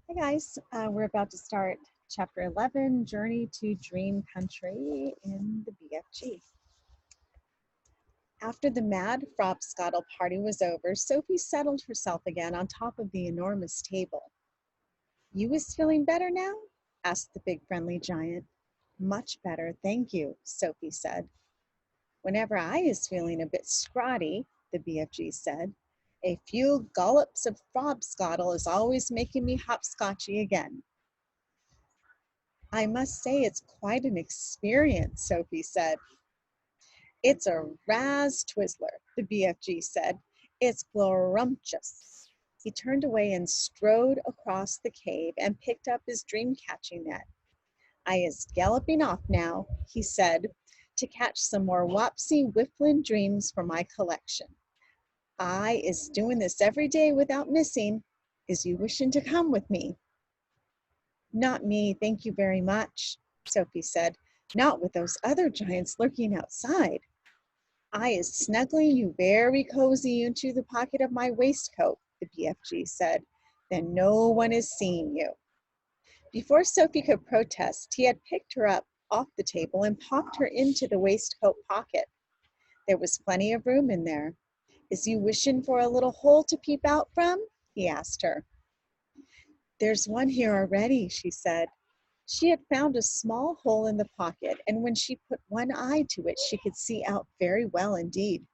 Hi guys, we're about to start chapter 11, Journey to Dream Country in the BFG. After the mad Frobscottle party was over, Sophie settled herself again on top of the enormous table. "You is feeling better now?" asked the big friendly giant. "Much better, thank you," Sophie said. "Whenever I is feeling a bit scrotty," the BFG said, "a few gollops of Frobscottle is always making me hopscotchy again." "I must say it's quite an experience," Sophie said. "It's a Raz Twizzler," the BFG said. "It's glorumchous." He turned away and strode across the cave and picked up his dream catching net. "I is galloping off now," he said, "to catch some more wopsy whifflin' dreams for my collection. I is doing this every day without missing. Is you wishing to come with me?" "Not me, thank you very much," Sophie said. "Not with those other giants lurking outside. I is snuggling you very cozy into the pocket of my waistcoat," the BFG said. "Then no one is seeing you." Before Sophie could protest, he had picked her up off the table and popped her into the waistcoat pocket. There was plenty of room in there. "Is you wishing for a little hole to peep out from?" he asked her. "There's one here already," she said. She had found a small hole in the pocket, and when she put one eye to it, she could see out very well indeed.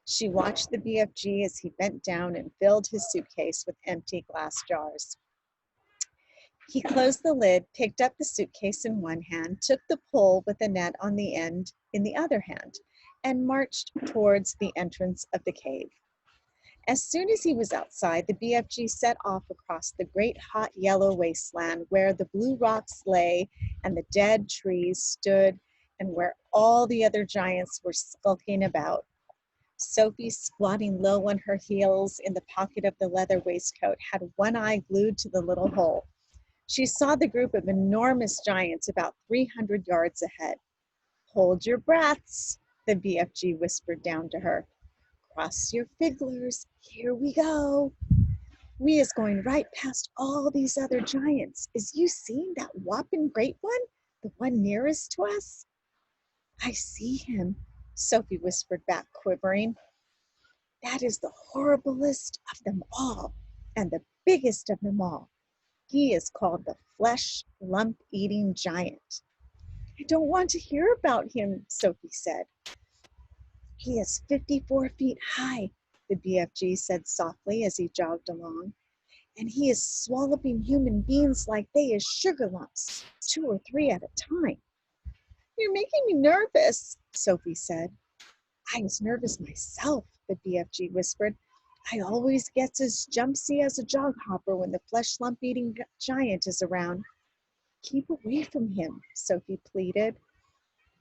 She watched the BFG as he bent down and filled his suitcase with empty glass jars. He closed the lid, picked up the suitcase in one hand, took the pole with the net on the end in the other hand, and marched towards the entrance of the cave. As soon as he was outside, the BFG set off across the great hot yellow wasteland where the blue rocks lay and the dead trees stood and where all the other giants were skulking about. Sophie, squatting low on her heels in the pocket of the leather waistcoat, had one eye glued to the little hole. She saw the group of enormous giants about 300 yards ahead. "Hold your breaths," the BFG whispered down to her. "Cross your figglers, here we go. We is going right past all these other giants. Is you seeing that whopping great one, the one nearest to us?" "I see him," Sophie whispered back, quivering. "That is the horriblest of them all, and the biggest of them all. He is called the flesh lump eating giant." "I don't want to hear about him," Sophie said. "He is 54 feet high," the BFG said softly as he jogged along, "and he is swallowing human beings like they is sugar lumps, 2 or 3 at a time." "You're making me nervous," Sophie said. "I was nervous myself," the BFG whispered. "I always gets as jumpsy as a jog hopper when the flesh lump eating giant is around." "Keep away from him," Sophie pleaded.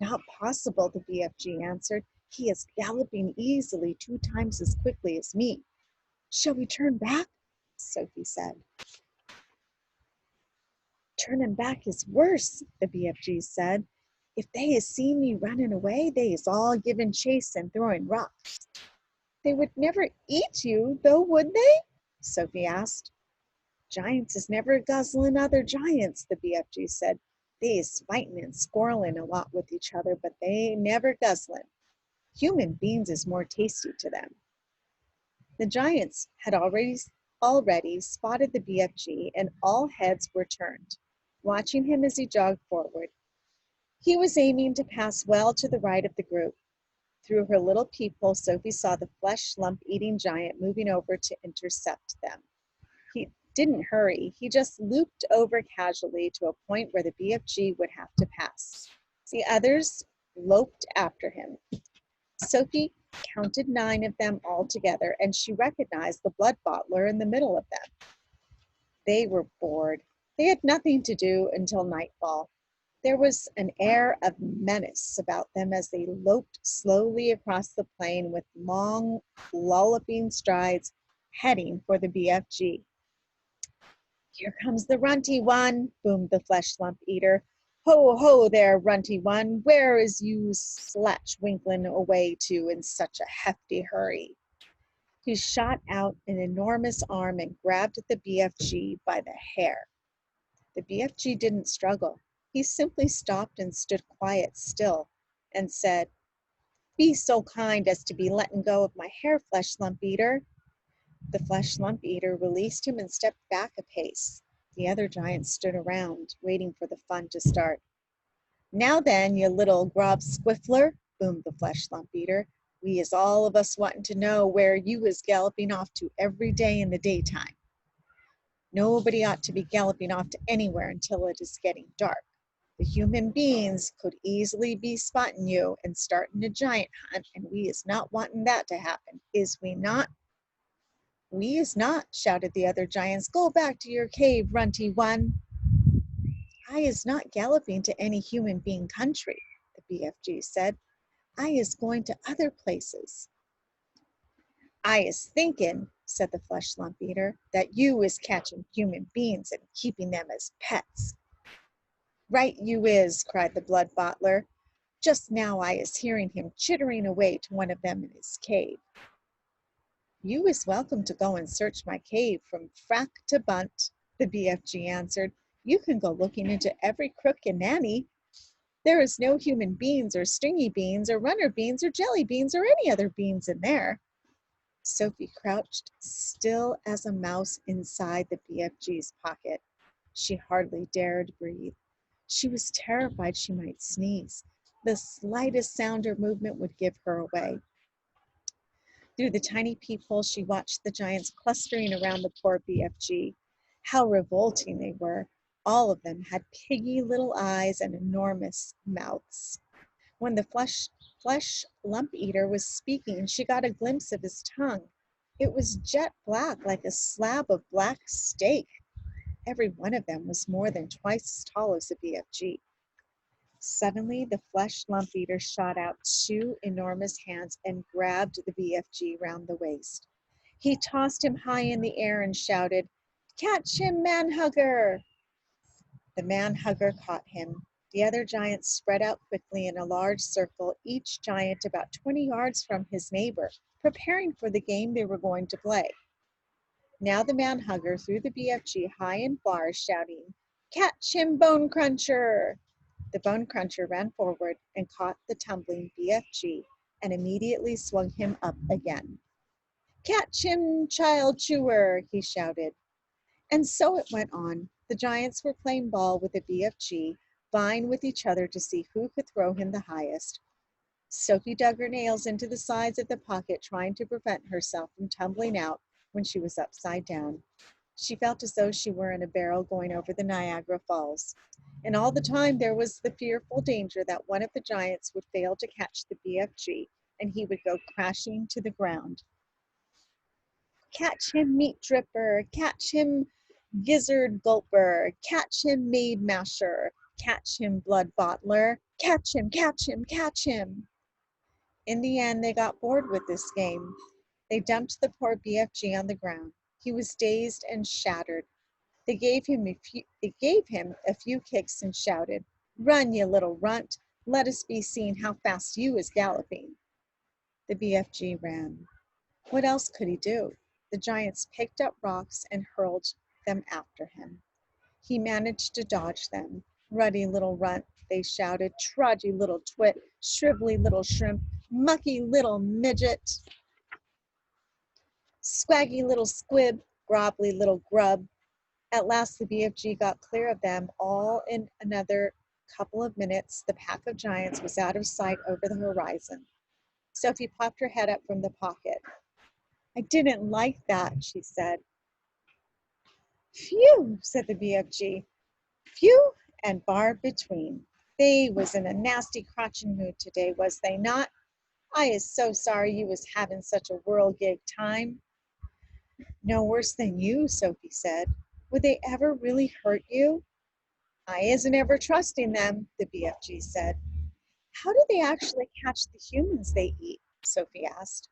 "Not possible," the BFG answered. "He is galloping easily 2 times as quickly as me." "Shall we turn back?" Sophie said. "Turning back is worse," the BFG said. "If they is seen me running away, they is all giving chase and throwing rocks." "They would never eat you, though, would they?" Sophie asked. "Giants is never guzzling other giants," the BFG said. "They is fighting and squirreling a lot with each other, but they ain't never guzzling. Human beings is more tasty to them." The giants had already spotted the BFG, and all heads were turned, watching him as he jogged forward. He was aiming to pass well to the right of the group. Through her little peephole, Sophie saw the flesh lump eating giant moving over to intercept them. He didn't hurry. He just looped over casually to a point where the BFG would have to pass. The others loped after him. Sophie counted 9 of them all together, and she recognized the blood bottler in the middle of them. They were bored. They had nothing to do until nightfall. There was an air of menace about them as they loped slowly across the plain with long, lolloping strides, heading for the BFG. "Here comes the runty one," boomed the flesh lump eater. "Ho, ho there, runty one, where is you slatch-winkling away to in such a hefty hurry?" He shot out an enormous arm and grabbed the BFG by the hair. The BFG didn't struggle. He simply stopped and stood quiet still and said, "Be so kind as to be letting go of my hair, Flesh Lump Eater." The Flesh Lump Eater released him and stepped back a pace. The other giants stood around, waiting for the fun to start. "Now then, you little grob squiffler," boomed the Flesh Lump Eater, "we is all of us wanting to know where you is galloping off to every day in the daytime. Nobody ought to be galloping off to anywhere until it is getting dark. The human beings could easily be spotting you and starting a giant hunt, and we is not wanting that to happen, is we not?" "We is not," shouted the other giants. "Go back to your cave, runty one." "I is not galloping to any human being country," the BFG said. "I is going to other places." "I is thinking," said the Flesh Lump Eater, "that you is catching human beings and keeping them as pets." "Right you is," cried the Blood Bottler. "Just now I is hearing him chittering away to one of them in his cave." "You is welcome to go and search my cave from frack to bunt," the BFG answered. "You can go looking into every crook and nanny. There is no human beans or stringy beans or runner beans or jelly beans or any other beans in there." Sophie crouched still as a mouse inside the BFG's pocket. She hardly dared breathe. She was terrified she might sneeze. The slightest sound or movement would give her away. Through the tiny peephole, she watched the giants clustering around the poor BFG. How revolting they were. All of them had piggy little eyes and enormous mouths. When the flesh lump eater was speaking, she got a glimpse of his tongue. It was jet black, like a slab of black steak. Every one of them was more than twice as tall as the BFG. Suddenly, the Flesh Lump Eater shot out two enormous hands and grabbed the BFG round the waist. He tossed him high in the air and shouted, "Catch him, man-hugger!" The man-hugger caught him. The other giants spread out quickly in a large circle, each giant about 20 yards from his neighbor, preparing for the game they were going to play. Now the man-hugger threw the BFG high and far, shouting, "Catch him, Bone Cruncher!" The Bone Cruncher ran forward and caught the tumbling BFG and immediately swung him up again. "Catch him, Child Chewer!" he shouted. And so it went on. The giants were playing ball with the BFG, vying with each other to see who could throw him the highest. Sophie dug her nails into the sides of the pocket, trying to prevent herself from tumbling out when she was upside down. She felt as though she were in a barrel going over the Niagara Falls. And all the time there was the fearful danger that one of the giants would fail to catch the BFG and he would go crashing to the ground. "Catch him, Meat Dripper! Catch him, Gizzard Gulper! Catch him, Maid Masher! Catch him, Blood Bottler! Catch him, catch him, catch him!" In the end, they got bored with this game. They dumped the poor BFG on the ground. He was dazed and shattered. They gave him a few kicks and shouted, "Run, you little runt! Let us be seen how fast you is galloping." The BFG ran. What else could he do? The giants picked up rocks and hurled them after him. He managed to dodge them. "Ruddy little runt," they shouted, "trudgy little twit, shrively little shrimp, mucky little midget, scwaggy little squib, grobbly little grub." At last the BFG got clear of them all. In another couple of minutes, the pack of giants was out of sight over the horizon. Sophie popped her head up from the pocket. "I didn't like that," she said. "Phew," said the BFG. "Phew and far between. They was in a nasty crotchin' mood today, was they not? I is so sorry you was having such a whirligig time." "No worse than you," Sophie said. "Would they ever really hurt you?" "I isn't ever trusting them," the BFG said. "How do they actually catch the humans they eat?" Sophie asked.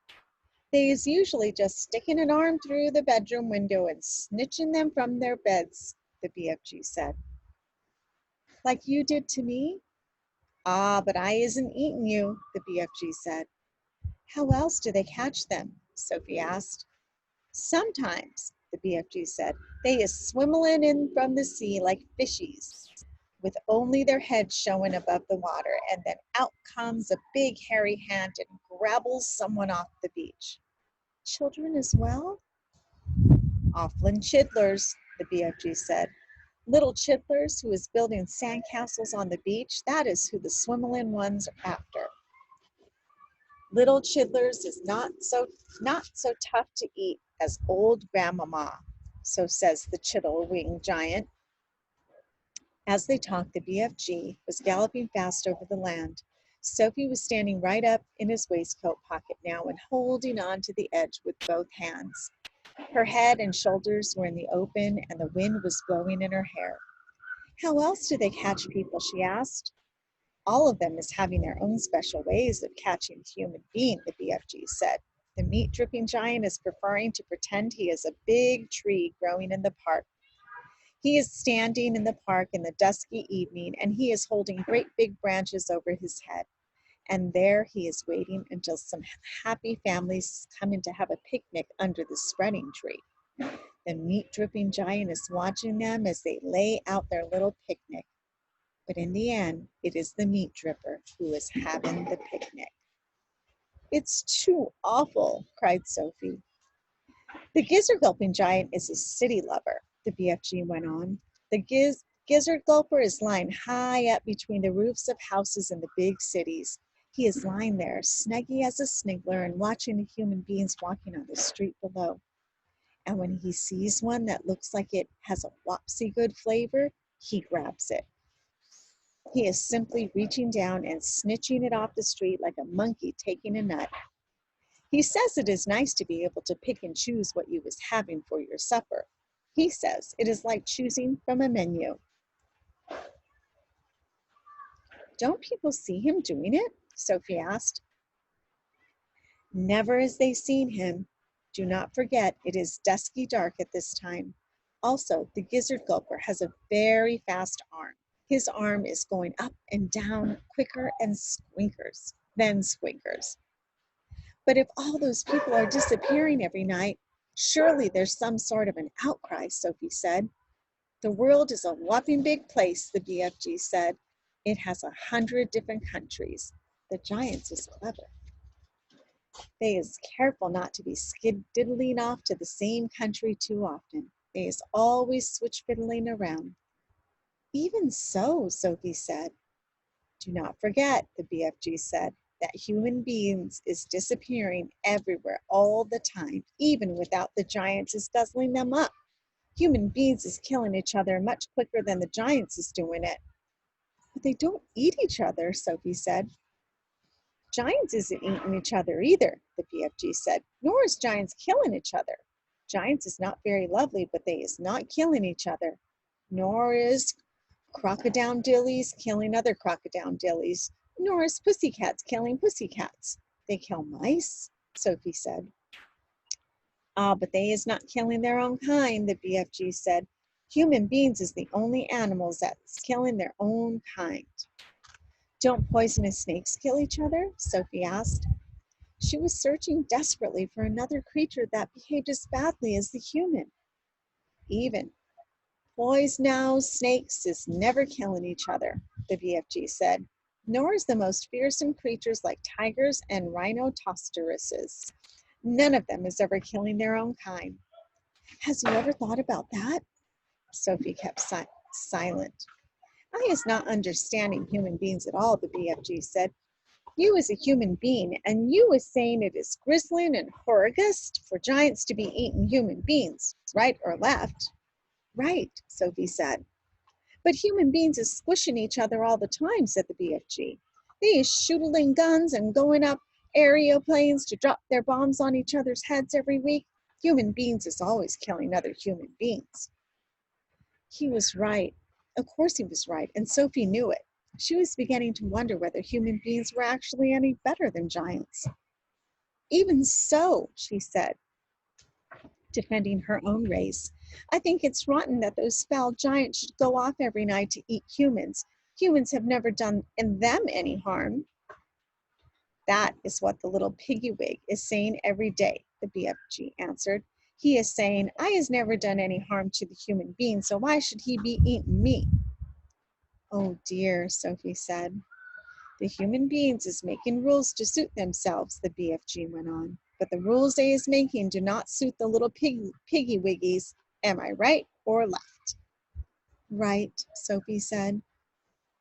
"They is usually just sticking an arm through the bedroom window and snitching them from their beds," the BFG said. "Like you did to me?" "Ah, but I isn't eating you," the BFG said. "How else do they catch them?" Sophie asked. "Sometimes the BFG said. They is swimmelin' in from the sea like fishies, with only their heads showing above the water, and then out comes a big hairy hand and grabbles someone off the beach. Children as well? Offlin chidlers, the BFG said. Little chidlers who is building sandcastles on the beach, that is who the swimmelin' ones are after. Little chidlers is not so tough to eat as old grandmama, so says the chittle-winged giant. As they talked, the BFG was galloping fast over the land. Sophie was standing right up in his waistcoat pocket now and holding on to the edge with both hands. Her head and shoulders were in the open and the wind was blowing in her hair. How else do they catch people, she asked. All of them is having their own special ways of catching human being, the BFG said. The meat-dripping giant is preferring to pretend he is a big tree growing in the park. He is standing in the park in the dusky evening, and he is holding great big branches over his head. And there he is waiting until some happy families come in to have a picnic under the spreading tree. The meat-dripping giant is watching them as they lay out their little picnic. But in the end, it is the meat dripper who is having the picnic. It's too awful, cried Sophie. The gizzard-gulping giant is a city lover, the BFG went on. The gizzard gulper is lying high up between the roofs of houses in the big cities. He is lying there, snuggy as a sniggler, and watching the human beings walking on the street below. And when he sees one that looks like it has a wopsy good flavor, he grabs it. He is simply reaching down and snitching it off the street like a monkey taking a nut. He says it is nice to be able to pick and choose what you was having for your supper. He says it is like choosing from a menu. Don't people see him doing it? Sophie asked. Never as they seen him. Do not forget it is dusky dark at this time. Also, the gizzard gulper has a very fast arm. His arm is going up and down quicker and than squinkers. But if all those people are disappearing every night, surely there's some sort of an outcry, Sophie said. The world is a whopping big place, the BFG said. It has 100 different countries. The giants is clever. They is careful not to be skid-diddling off to the same country too often. They is always switch-fiddling around. Even so, Sophie said. Do not forget, the BFG said, that human beings is disappearing everywhere all the time, even without the giants is guzzling them up. Human beings is killing each other much quicker than the giants is doing it. But they don't eat each other, Sophie said. Giants isn't eating each other either, the BFG said, nor is giants killing each other. Giants is not very lovely, but they is not killing each other, nor is crocodile-dillies killing other crocodile-dillies, nor is pussycats killing pussycats. They kill mice, Sophie said. Ah, but they is not killing their own kind, the BFG said. Human beings is the only animals that's killing their own kind. Don't poisonous snakes kill each other? Sophie asked. She was searching desperately for another creature that behaved as badly as the human. Even poisonous snakes is never killing each other, the BFG said, nor is the most fearsome creatures like tigers and rhinoceroses. None of them is ever killing their own kind. Has you ever thought about that? Sophie kept silent. I is not understanding human beings at all, the BFG said. You is a human being, and you is saying it is grisling and horrigust for giants to be eating human beings, right or left? Right, Sophie said. But human beings is squishing each other all the time, said the BFG. They is shooting guns and going up aeroplanes to drop their bombs on each other's heads every week. Human beings is always killing other human beings. He was right. Of course he was right, and Sophie knew it. She was beginning to wonder whether human beings were actually any better than giants. Even so, she said, defending her own race, I think it's rotten that those foul giants should go off every night to eat humans. Humans have never done them any harm. That is what the little piggy wig is saying every day, the BFG answered. He is saying, I has never done any harm to the human being, so why should he be eating me? Oh dear, Sophie said. The human beings is making rules to suit themselves, the BFG went on. But the rules they is making do not suit the little piggy wiggies. Am I right or left? Right, Sophie said.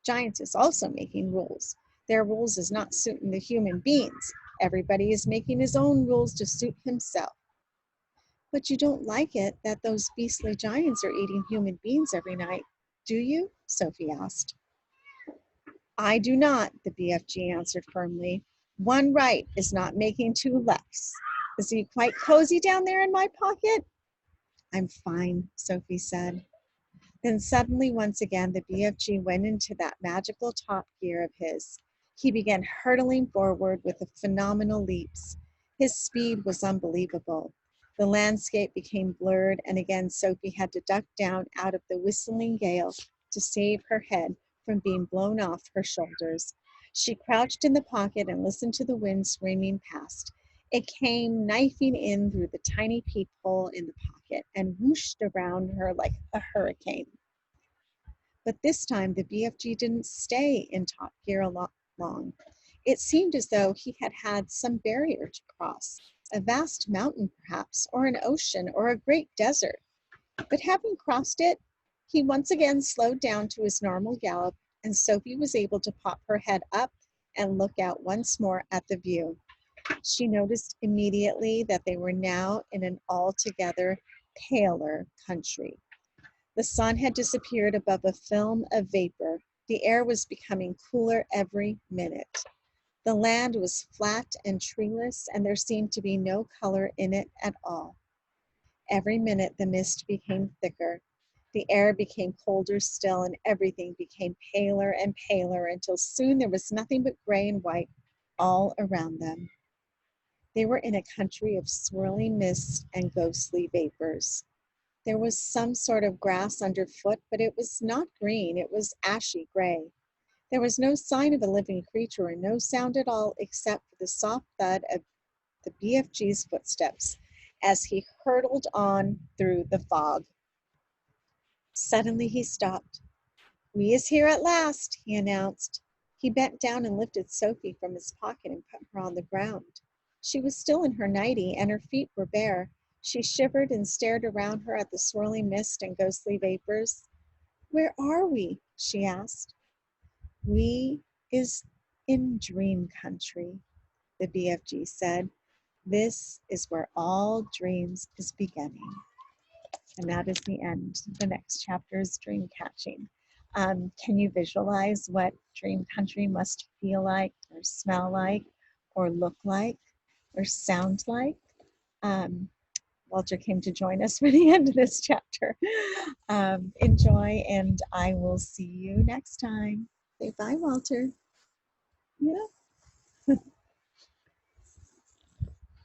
Giants is also making rules. Their rules is not suiting the human beings. Everybody is making his own rules to suit himself. But you don't like it that those beastly giants are eating human beings every night, do you? Sophie asked. I do not, the BFG answered firmly. One right is not making two lefts. Is he quite cozy down there in my pocket? I'm fine, Sophie said. Then suddenly, once again, the BFG went into that magical top gear of his. He began hurtling forward with phenomenal leaps. His speed was unbelievable. The landscape became blurred, and again Sophie had to duck down out of the whistling gale to save her head from being blown off her shoulders. She crouched in the pocket and listened to the wind screaming past. It came knifing in through the tiny peephole in the pocket and whooshed around her like a hurricane. But this time the BFG didn't stay in top gear long. It seemed as though he had had some barrier to cross, a vast mountain perhaps, or an ocean, or a great desert. But having crossed it, he once again slowed down to his normal gallop, and Sophie was able to pop her head up and look out once more at the view. She noticed immediately that they were now in an altogether paler country. The sun had disappeared above a film of vapor. The air was becoming cooler every minute. The land was flat and treeless, and there seemed to be no color in it at all. Every minute the mist became thicker. The air became colder still, and everything became paler and paler until soon there was nothing but gray and white all around them. They were in a country of swirling mist and ghostly vapors. There was some sort of grass underfoot, but it was not green, it was ashy gray. There was no sign of a living creature and no sound at all except for the soft thud of the BFG's footsteps as he hurtled on through the fog. Suddenly he stopped. We is here at last, he announced. He bent down and lifted Sophie from his pocket and put her on the ground. She was still in her nightie and her feet were bare. She shivered and stared around her at the swirling mist and ghostly vapors. Where are we? She asked. We is in dream country, the BFG said. This is where all dreams is beginning. And that is the end. The next chapter is dream catching. Can you visualize what dream country must feel like or smell like or look like or sound like? Walter came to join us for the end of this chapter. Enjoy, and I will see you next time. Say bye, Walter. Yeah.